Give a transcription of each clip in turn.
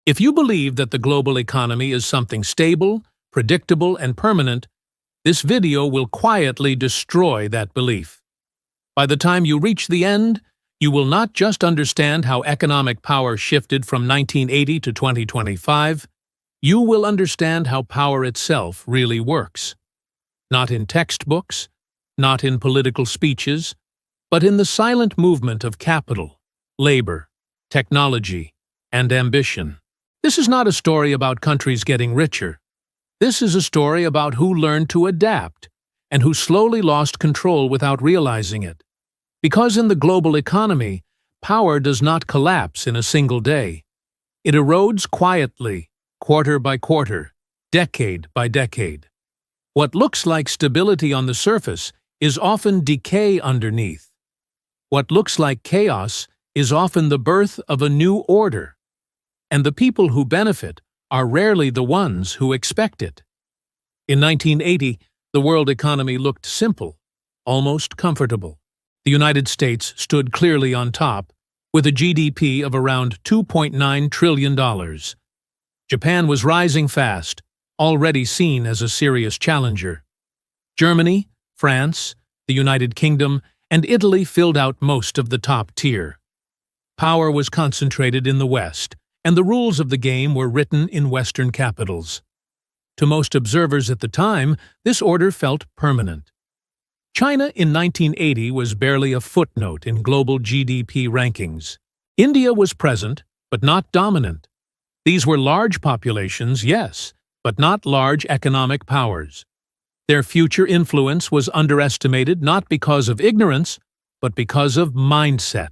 If you believe that the global economy is something stable, predictable, and permanent, this video will quietly destroy that belief. By the time you reach the end, you will not just understand how economic power shifted from 1980 to 2025, you will understand how power itself really works. Not in textbooks, not in political speeches, but in the silent movement of capital, labor, technology, and ambition. This is not a story about countries getting richer. This is a story about who learned to adapt and who slowly lost control without realizing it. Because in the global economy, power does not collapse in a single day. It erodes quietly, quarter by quarter, decade by decade. What looks like stability on the surface is often decay underneath. What looks like chaos is often the birth of a new order. And the people who benefit are rarely the ones who expect it. In 1980, the world economy looked simple, almost comfortable. The United States stood clearly on top, with a GDP of around $2.9 trillion. Japan was rising fast, already seen as a serious challenger. Germany, France, the United Kingdom, and Italy filled out most of the top tier. Power was concentrated in the West, and the rules of the game were written in Western capitals. To most observers at the time, this order felt permanent. China in 1980 was barely a footnote in global GDP rankings. India was present, but not dominant. These were large populations, yes, but not large economic powers. Their future influence was underestimated not because of ignorance, but because of mindset.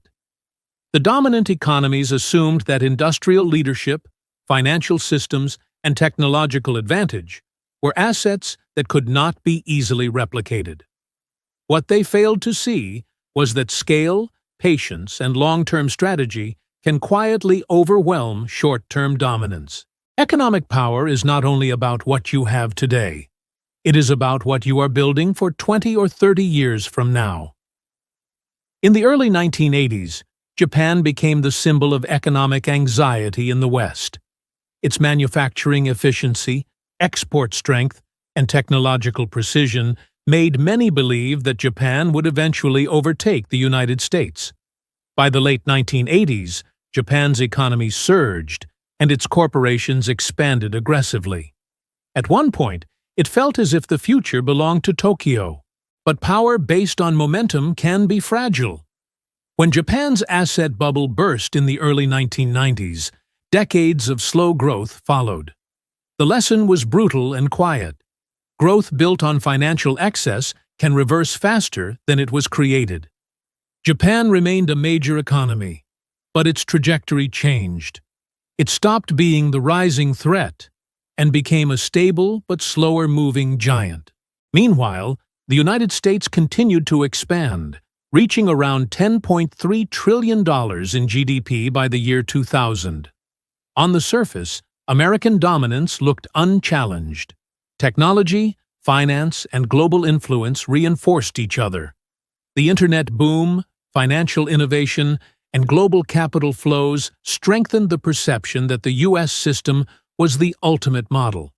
The dominant economies assumed that industrial leadership, financial systems, and technological advantage were assets that could not be easily replicated. What they failed to see was that scale, patience, and long-term strategy can quietly overwhelm short-term dominance. Economic power is not only about what you have today. It is about what you are building for 20 or 30 years from now. In the early 1980s, Japan became the symbol of economic anxiety in the West. Its manufacturing efficiency, export strength, and technological precision made many believe that Japan would eventually overtake the United States. By the late 1980s, Japan's economy surged, and its corporations expanded aggressively. At one point, it felt as if the future belonged to Tokyo. But power based on momentum can be fragile. When Japan's asset bubble burst in the early 1990s, decades of slow growth followed. The lesson was brutal and quiet. Growth built on financial excess can reverse faster than it was created. Japan remained a major economy, but its trajectory changed. It stopped being the rising threat and became a stable but slower-moving giant. Meanwhile, the United States continued to expand, reaching around $10.3 trillion in GDP by the year 2000. On the surface, American dominance looked unchallenged. Technology, finance, and global influence reinforced each other. The internet boom, financial innovation, and global capital flows strengthened the perception that the U.S. system was the ultimate model.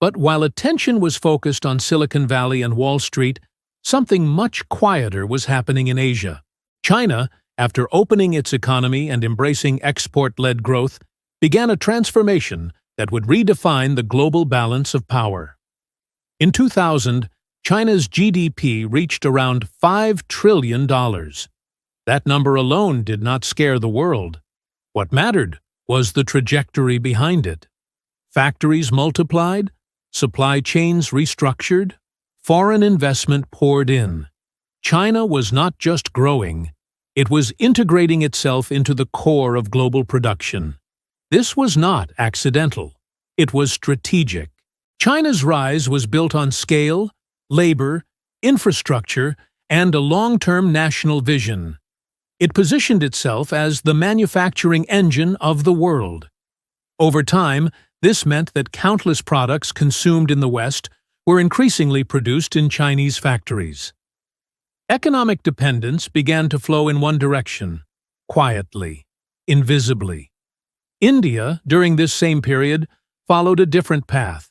But while attention was focused on Silicon Valley and Wall Street, something much quieter was happening in Asia. China, after opening its economy and embracing export-led growth, began a transformation that would redefine the global balance of power. In 2000, China's GDP reached around $5 trillion. That number alone did not scare the world. What mattered was the trajectory behind it. Factories multiplied, supply chains restructured, foreign investment poured in. China was not just growing, it was integrating itself into the core of global production. This was not accidental. It was strategic. China's rise was built on scale, labor, infrastructure, and a long-term national vision. It positioned itself as the manufacturing engine of the world. Over time, this meant that countless products consumed in the West were increasingly produced in Chinese factories. Economic dependence began to flow in one direction, quietly, invisibly. India, during this same period, followed a different path.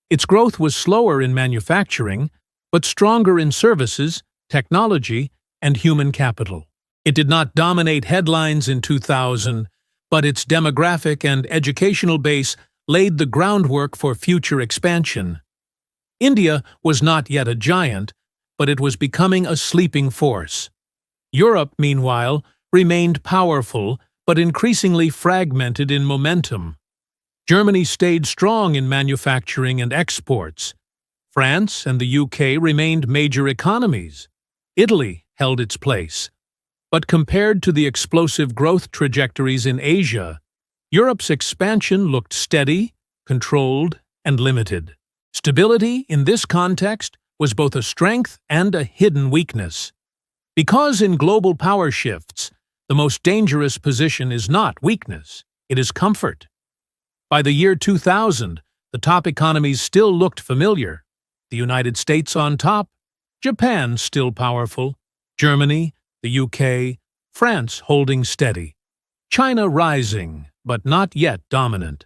Its growth was slower in manufacturing, but stronger in services, technology, and human capital. It did not dominate headlines in 2000, but its demographic and educational base laid the groundwork for future expansion. India was not yet a giant, but it was becoming a sleeping force. Europe, meanwhile, remained powerful, but increasingly fragmented in momentum. Germany stayed strong in manufacturing and exports. France and the UK remained major economies. Italy held its place. But compared to the explosive growth trajectories in Asia, Europe's expansion looked steady, controlled, and limited. Stability, in this context, was both a strength and a hidden weakness. Because in global power shifts, the most dangerous position is not weakness, it is comfort. By the year 2000, the top economies still looked familiar. The United States on top, Japan still powerful, Germany, the UK, France holding steady, China rising, but not yet dominant.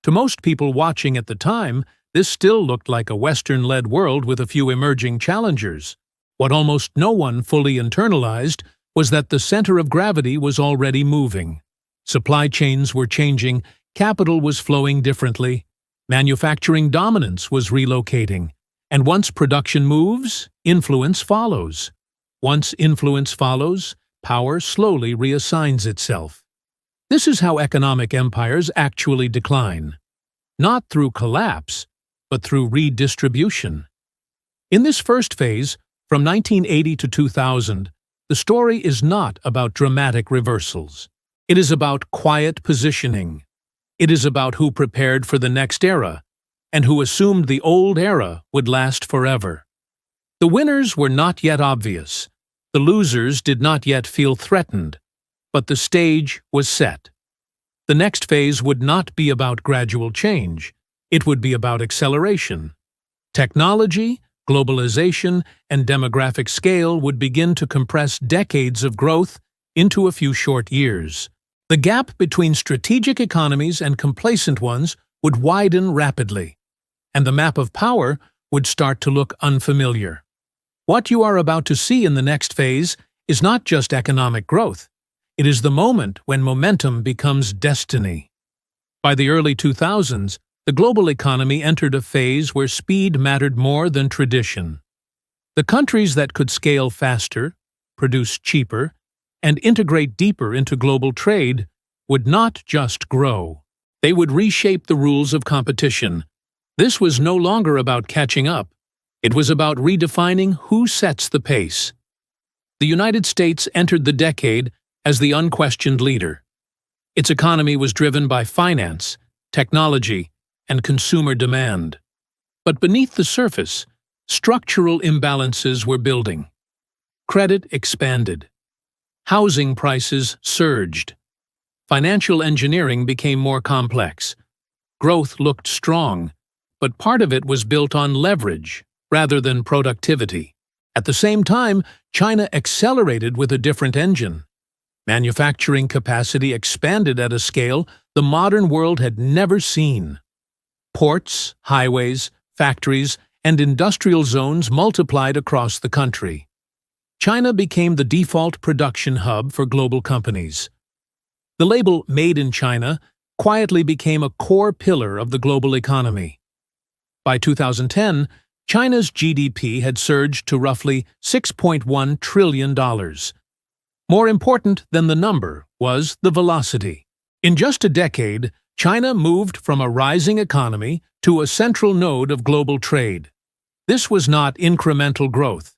To most people watching at the time, this still looked like a Western-led world with a few emerging challengers. What almost no one fully internalized was that the center of gravity was already moving. Supply chains were changing, capital was flowing differently, manufacturing dominance was relocating, and once production moves, influence follows. Once influence follows, power slowly reassigns itself. This is how economic empires actually decline. Not through collapse, but through redistribution. In this first phase, from 1980 to 2000, the story is not about dramatic reversals. It is about quiet positioning. It is about who prepared for the next era, and who assumed the old era would last forever. The winners were not yet obvious. The losers did not yet feel threatened, but the stage was set. The next phase would not be about gradual change. It would be about acceleration. Technology, globalization, and demographic scale would begin to compress decades of growth into a few short years. The gap between strategic economies and complacent ones would widen rapidly, and the map of power would start to look unfamiliar. What you are about to see in the next phase is not just economic growth. It is the moment when momentum becomes destiny. By the early 2000s, the global economy entered a phase where speed mattered more than tradition. The countries that could scale faster, produce cheaper, and integrate deeper into global trade would not just grow. They would reshape the rules of competition. This was no longer about catching up. It was about redefining who sets the pace. The United States entered the decade as the unquestioned leader. Its economy was driven by finance, technology, and consumer demand. But beneath the surface, structural imbalances were building. Credit expanded. Housing prices surged. Financial engineering became more complex. Growth looked strong, but part of it was built on leverage rather than productivity. At the same time, China accelerated with a different engine. Manufacturing capacity expanded at a scale the modern world had never seen. Ports, highways, factories, and industrial zones multiplied across the country. China became the default production hub for global companies. The label "Made in China" quietly became a core pillar of the global economy. By 2010, China's GDP had surged to roughly $6.1 trillion. More important than the number was the velocity. In just a decade, China moved from a rising economy to a central node of global trade. This was not incremental growth.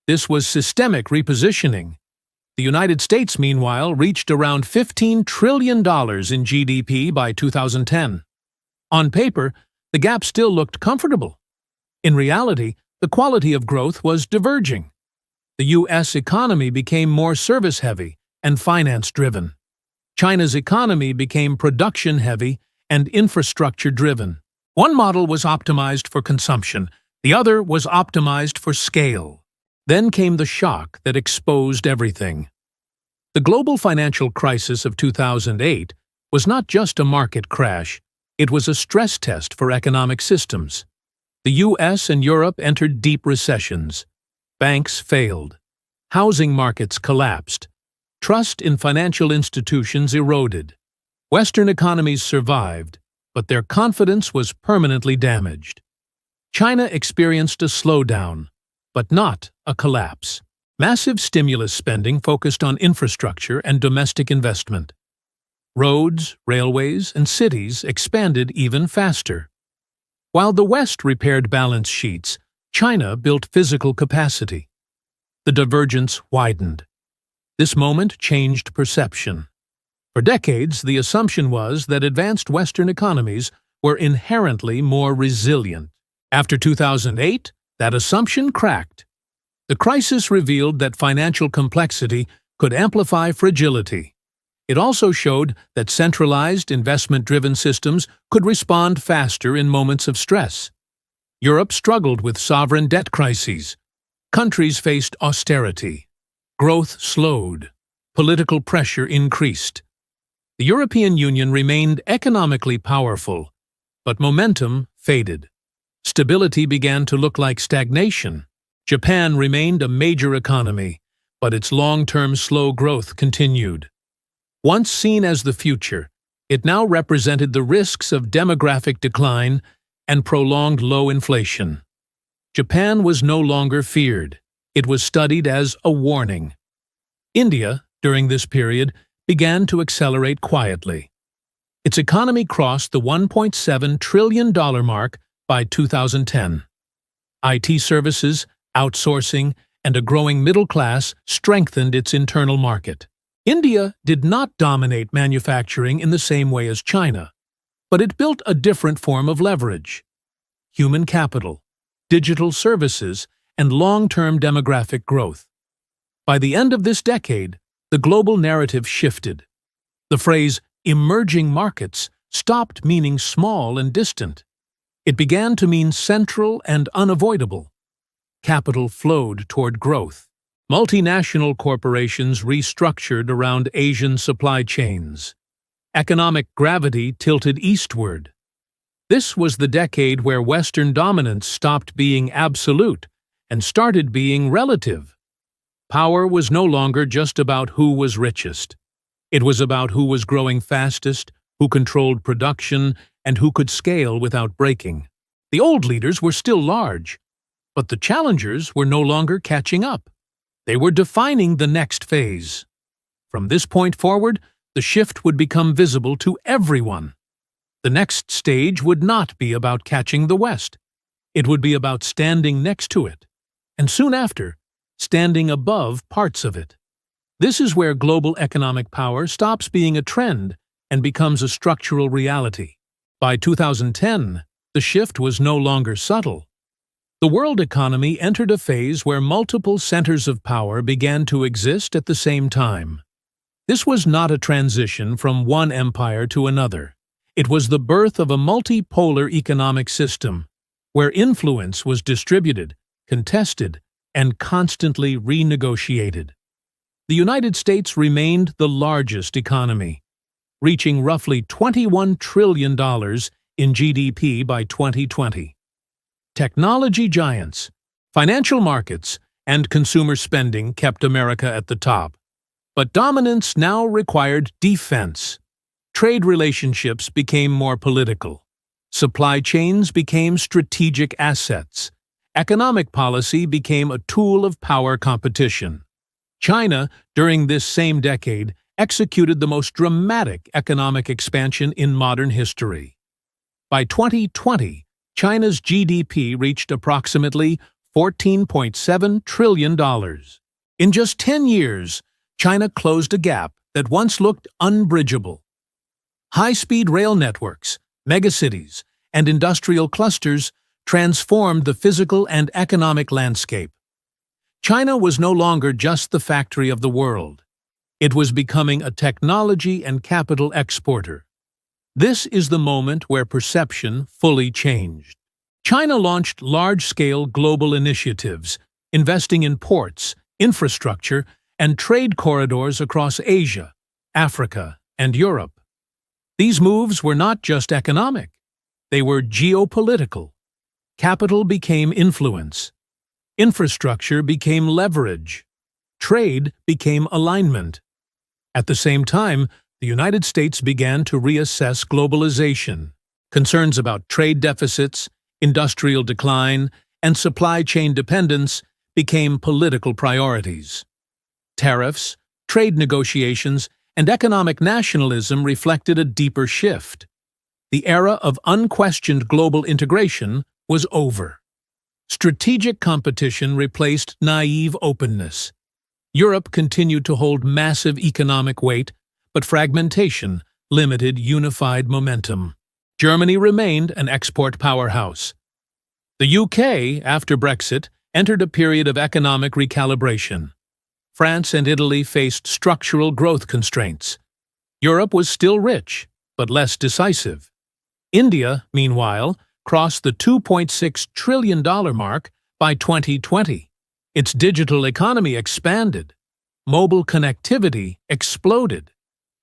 This was systemic repositioning. The United States, meanwhile, reached around $15 trillion in GDP by 2010. On paper, the gap still looked comfortable. In reality, the quality of growth was diverging. The U.S. economy became more service-heavy and finance-driven. China's economy became production-heavy and infrastructure-driven. One model was optimized for consumption, the other was optimized for scale. Then came the shock that exposed everything. The global financial crisis of 2008 was not just a market crash, it was a stress test for economic systems. The US and Europe entered deep recessions. Banks failed. Housing markets collapsed. Trust in financial institutions eroded. Western economies survived, but their confidence was permanently damaged. China experienced a slowdown, but not a collapse. Massive stimulus spending focused on infrastructure and domestic investment. Roads, railways, and cities expanded even faster. While the West repaired balance sheets, China built physical capacity. The divergence widened. This moment changed perception. For decades, the assumption was that advanced Western economies were inherently more resilient. After 2008, that assumption cracked. The crisis revealed that financial complexity could amplify fragility. It also showed that centralized, investment-driven systems could respond faster in moments of stress. Europe struggled with sovereign debt crises. Countries faced austerity. Growth slowed. Political pressure increased. The European Union remained economically powerful, but momentum faded. Stability began to look like stagnation. Japan remained a major economy, but its long-term slow growth continued. Once seen as the future, it now represented the risks of demographic decline and prolonged low inflation. Japan was no longer feared. It was studied as a warning. India, during this period, began to accelerate quietly. Its economy crossed the $1.7 trillion mark by 2010. IT services, outsourcing, and a growing middle class strengthened its internal market. India did not dominate manufacturing in the same way as China, but it built a different form of leverage: human capital, digital services, and long-term demographic growth. By the end of this decade, the global narrative shifted. The phrase emerging markets stopped meaning small and distant. It began to mean central and unavoidable. Capital flowed toward growth. Multinational corporations restructured around Asian supply chains. Economic gravity tilted eastward. This was the decade where Western dominance stopped being absolute and started being relative. Power was no longer just about who was richest. It was about who was growing fastest, who controlled production, and who could scale without breaking. The old leaders were still large, but the challengers were no longer catching up. They were defining the next phase. From this point forward, the shift would become visible to everyone. The next stage would not be about catching the West. It would be about standing next to it, and soon after, standing above parts of it. This is where global economic power stops being a trend and becomes a structural reality. By 2010, the shift was no longer subtle. The world economy entered a phase where multiple centers of power began to exist at the same time. This was not a transition from one empire to another. It was the birth of a multipolar economic system, where influence was distributed, contested, and constantly renegotiated. The United States remained the largest economy, reaching roughly $21 trillion in GDP by 2020. Technology giants, financial markets, and consumer spending kept America at the top. But dominance now required defense. Trade relationships became more political. Supply chains became strategic assets. Economic policy became a tool of power competition. China, during this same decade, executed the most dramatic economic expansion in modern history. By 2020, China's GDP reached approximately $14.7 trillion. In just 10 years, China closed a gap that once looked unbridgeable. High-speed rail networks, megacities, and industrial clusters transformed the physical and economic landscape. China was no longer just the factory of the world. It was becoming a technology and capital exporter. This is the moment where perception fully changed. China launched large-scale global initiatives, investing in ports, infrastructure, and trade corridors across Asia, Africa, and Europe. These moves were not just economic, they were geopolitical. Capital became influence. Infrastructure became leverage. Trade became alignment. At the same time, the United States began to reassess globalization. Concerns about trade deficits, industrial decline, and supply chain dependence became political priorities. Tariffs, trade negotiations, and economic nationalism reflected a deeper shift. The era of unquestioned global integration was over. Strategic competition replaced naive openness. Europe continued to hold massive economic weight, but fragmentation limited unified momentum. Germany remained an export powerhouse. The UK, after Brexit, entered a period of economic recalibration. France and Italy faced structural growth constraints. Europe was still rich, but less decisive. India, meanwhile, crossed the $2.6 trillion mark by 2020. Its digital economy expanded. Mobile connectivity exploded.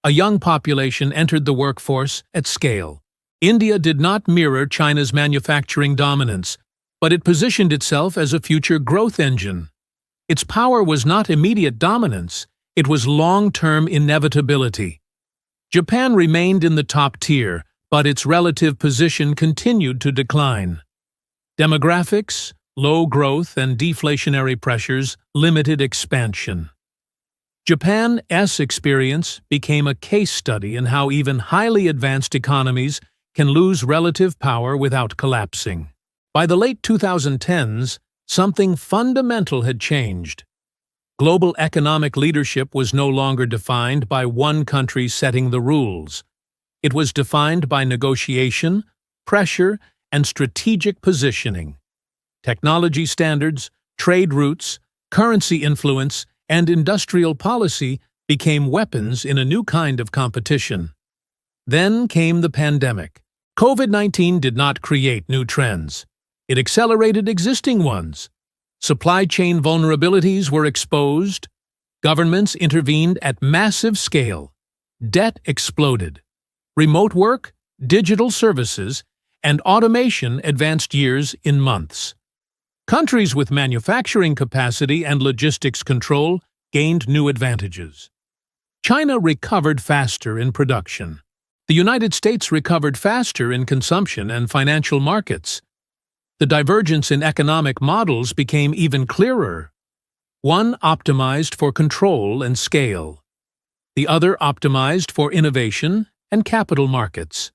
A young population entered the workforce at scale. India did not mirror China's manufacturing dominance, but it positioned itself as a future growth engine. Its power was not immediate dominance, it was long-term inevitability. Japan remained in the top tier, but its relative position continued to decline. Demographics, low growth, and deflationary pressures limited expansion. Japan's experience became a case study in how even highly advanced economies can lose relative power without collapsing. By the late 2010s, something fundamental had changed. Global economic leadership was no longer defined by one country setting the rules. It was defined by negotiation, pressure, and strategic positioning. Technology standards, trade routes, currency influence, and industrial policy became weapons in a new kind of competition. Then came the pandemic. COVID-19 did not create new trends. It accelerated existing ones. Supply chain vulnerabilities were exposed. Governments intervened at massive scale. Debt exploded. Remote work, digital services, and automation advanced years in months. Countries with manufacturing capacity and logistics control gained new advantages. China recovered faster in production. The United States recovered faster in consumption and financial markets. The divergence in economic models became even clearer. One optimized for control and scale. The other optimized for innovation and capital markets.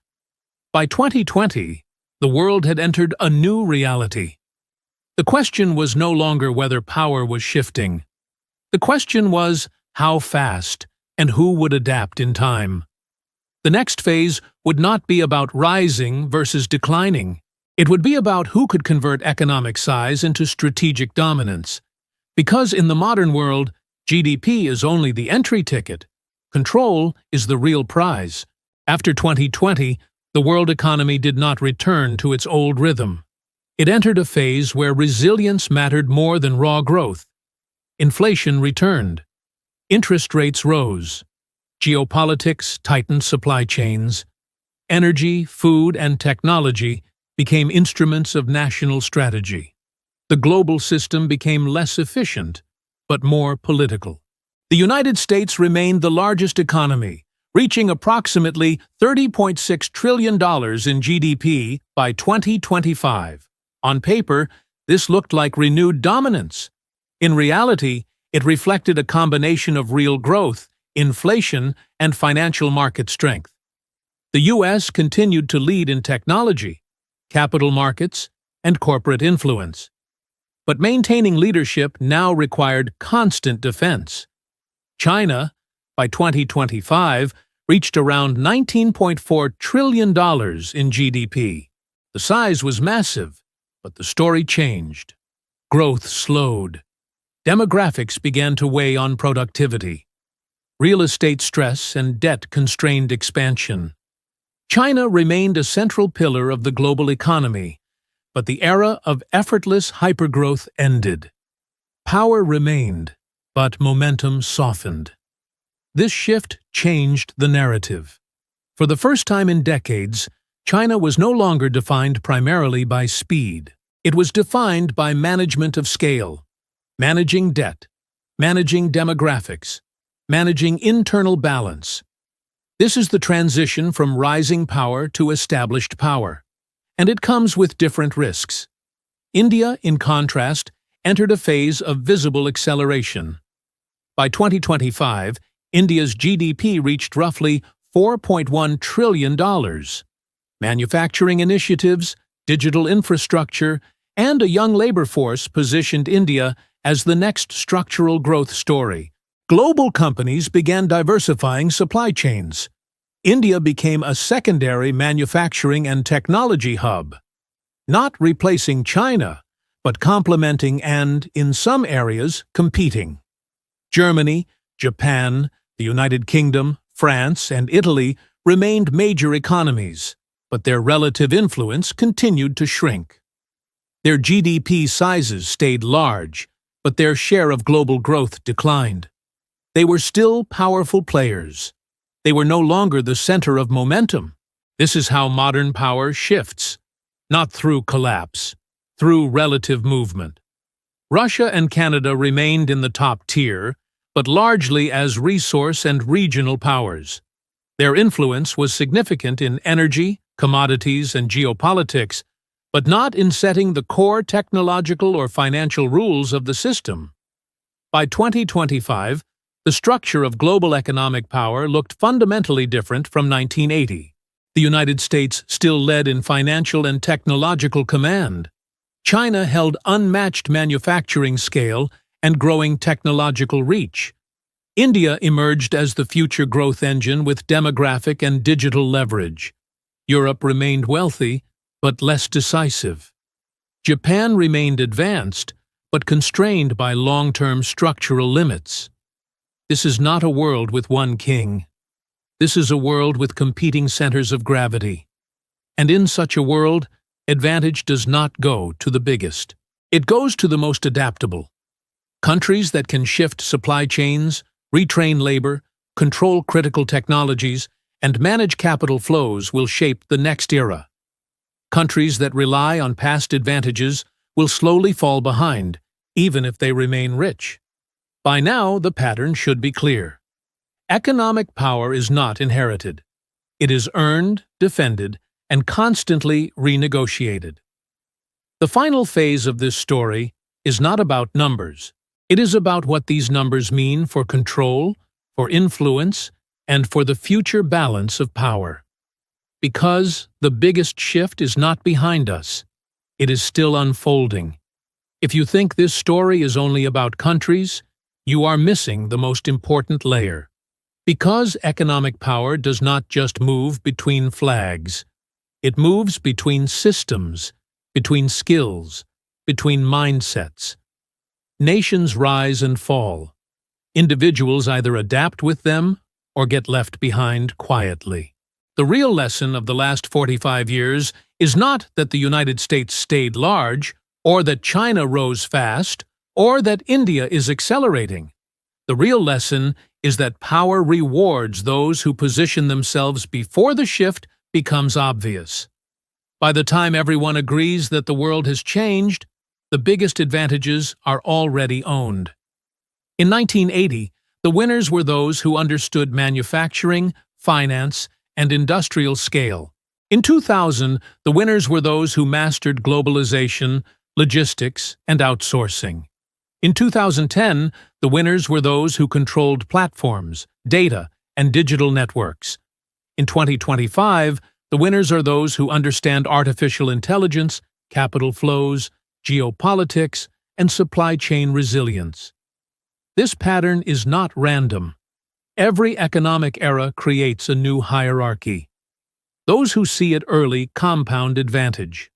By 2020, the world had entered a new reality. The question was no longer whether power was shifting. The question was how fast and who would adapt in time. The next phase would not be about rising versus declining. It would be about who could convert economic size into strategic dominance. Because in the modern world, GDP is only the entry ticket. Control is the real prize. After 2020, the world economy did not return to its old rhythm. It entered a phase where resilience mattered more than raw growth. Inflation returned. Interest rates rose. Geopolitics tightened supply chains. Energy, food, and technology became instruments of national strategy. The global system became less efficient, but more political. The United States remained the largest economy, reaching approximately $30.6 trillion in GDP by 2025. On paper, this looked like renewed dominance. In reality, it reflected a combination of real growth, inflation, and financial market strength. The U.S. continued to lead in technology, capital markets, and corporate influence. But maintaining leadership now required constant defense. China, by 2025, reached around $19.4 trillion in GDP. The size was massive, but the story changed. Growth slowed. Demographics began to weigh on productivity. Real estate stress and debt constrained expansion. China remained a central pillar of the global economy, but the era of effortless hypergrowth ended. Power remained, but momentum softened. This shift changed the narrative. For the first time in decades, China was no longer defined primarily by speed. It was defined by management of scale, managing debt, managing demographics, managing internal balance. This is the transition from rising power to established power, and it comes with different risks. India, in contrast, entered a phase of visible acceleration. By 2025, India's GDP reached roughly $4.1 trillion. Manufacturing initiatives, digital infrastructure, and a young labor force positioned India as the next structural growth story. Global companies began diversifying supply chains. India became a secondary manufacturing and technology hub, not replacing China, but complementing and, in some areas, competing. Germany, Japan, the United Kingdom, France, and Italy remained major economies, but their relative influence continued to shrink. Their GDP sizes stayed large, but their share of global growth declined. They were still powerful players. They were no longer the center of momentum. This is how modern power shifts, not through collapse, through relative movement. Russia and Canada remained in the top tier, but largely as resource and regional powers. Their influence was significant in energy, commodities, and geopolitics, but not in setting the core technological or financial rules of the system. By 2025, the structure of global economic power looked fundamentally different from 1980. The United States still led in financial and technological command. China held unmatched manufacturing scale and growing technological reach. India emerged as the future growth engine with demographic and digital leverage. Europe remained wealthy, but less decisive. Japan remained advanced, but constrained by long-term structural limits. This is not a world with one king. This is a world with competing centers of gravity. And in such a world, advantage does not go to the biggest. It goes to the most adaptable. Countries that can shift supply chains, retrain labor, control critical technologies, and manage capital flows will shape the next era. Countries that rely on past advantages will slowly fall behind, even if they remain rich. By now, the pattern should be clear. Economic power is not inherited. It is earned, defended, and constantly renegotiated. The final phase of this story is not about numbers. It is about what these numbers mean for control, for influence, and for the future balance of power. Because the biggest shift is not behind us, it is still unfolding. If you think this story is only about countries, you are missing the most important layer. Because economic power does not just move between flags, it moves between systems, between skills, between mindsets. Nations rise and fall. Individuals either adapt with them or get left behind quietly. The real lesson of the last 45 years is not that the United States stayed large, or that China rose fast, or that India is accelerating. The real lesson is that power rewards those who position themselves before the shift becomes obvious. By the time everyone agrees that the world has changed, the biggest advantages are already owned. In 1980, the winners were those who understood manufacturing, finance, and industrial scale. In 2000, the winners were those who mastered globalization, logistics, and outsourcing. In 2010, the winners were those who controlled platforms, data, and digital networks. In 2025, the winners are those who understand artificial intelligence, capital flows, geopolitics, and supply chain resilience. This pattern is not random. Every economic era creates a new hierarchy. Those who see it early compound advantage.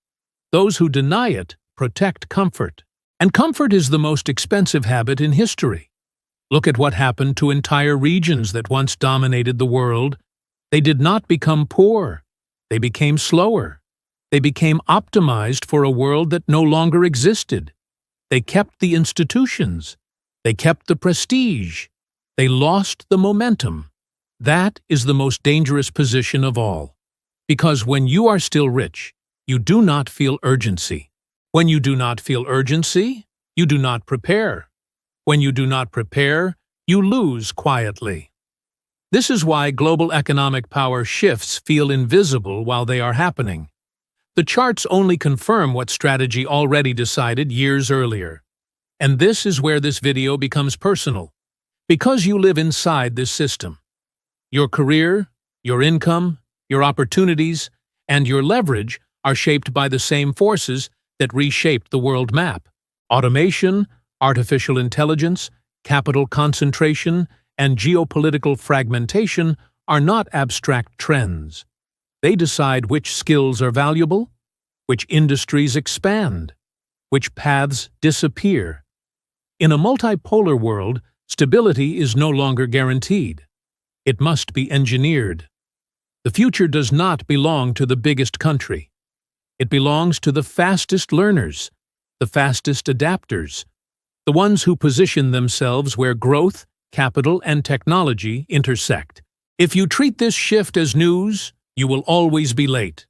Those who deny it protect comfort. And comfort is the most expensive habit in history. Look at what happened to entire regions that once dominated the world. They did not become poor. They became slower. They became optimized for a world that no longer existed. They kept the institutions. They kept the prestige. They lost the momentum. That is the most dangerous position of all. Because when you are still rich, you do not feel urgency. When you do not feel urgency, you do not prepare. When you do not prepare, you lose quietly. This is why global economic power shifts feel invisible while they are happening. The charts only confirm what strategy already decided years earlier. And this is where this video becomes personal. Because you live inside this system. Your career, your income, your opportunities, and your leverage are shaped by the same forces that reshaped the world map. Automation, artificial intelligence, capital concentration, and geopolitical fragmentation are not abstract trends. They decide which skills are valuable, which industries expand, which paths disappear. In a multipolar world, stability is no longer guaranteed. It must be engineered. The future does not belong to the biggest country. It belongs to the fastest learners, the fastest adapters, the ones who position themselves where growth, capital, and technology intersect. If you treat this shift as news, you will always be late.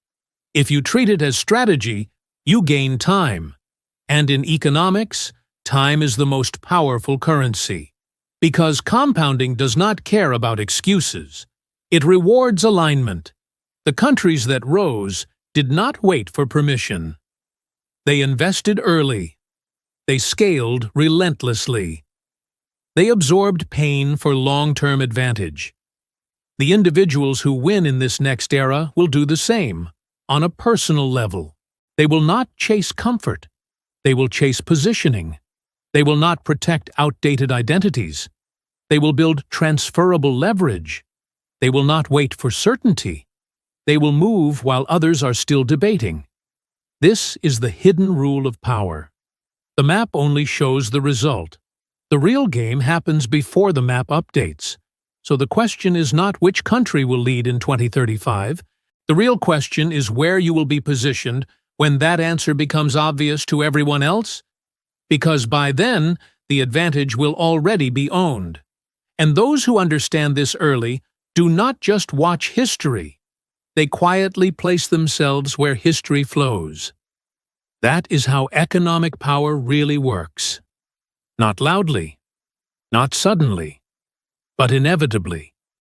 If you treat it as strategy, you gain time. And in economics, time is the most powerful currency. Because compounding does not care about excuses. It rewards alignment. The countries that rose did not wait for permission. They invested early. They scaled relentlessly. They absorbed pain for long-term advantage. The individuals who win in this next era will do the same, on a personal level. They will not chase comfort. They will chase positioning. They will not protect outdated identities. They will build transferable leverage. They will not wait for certainty. They will move while others are still debating. This is the hidden rule of power. The map only shows the result. The real game happens before the map updates. So the question is not which country will lead in 2035. The real question is where you will be positioned when that answer becomes obvious to everyone else. Because by then, the advantage will already be owned. And those who understand this early do not just watch history. They quietly place themselves where history flows. That is how economic power really works. Not loudly, not suddenly, but inevitably.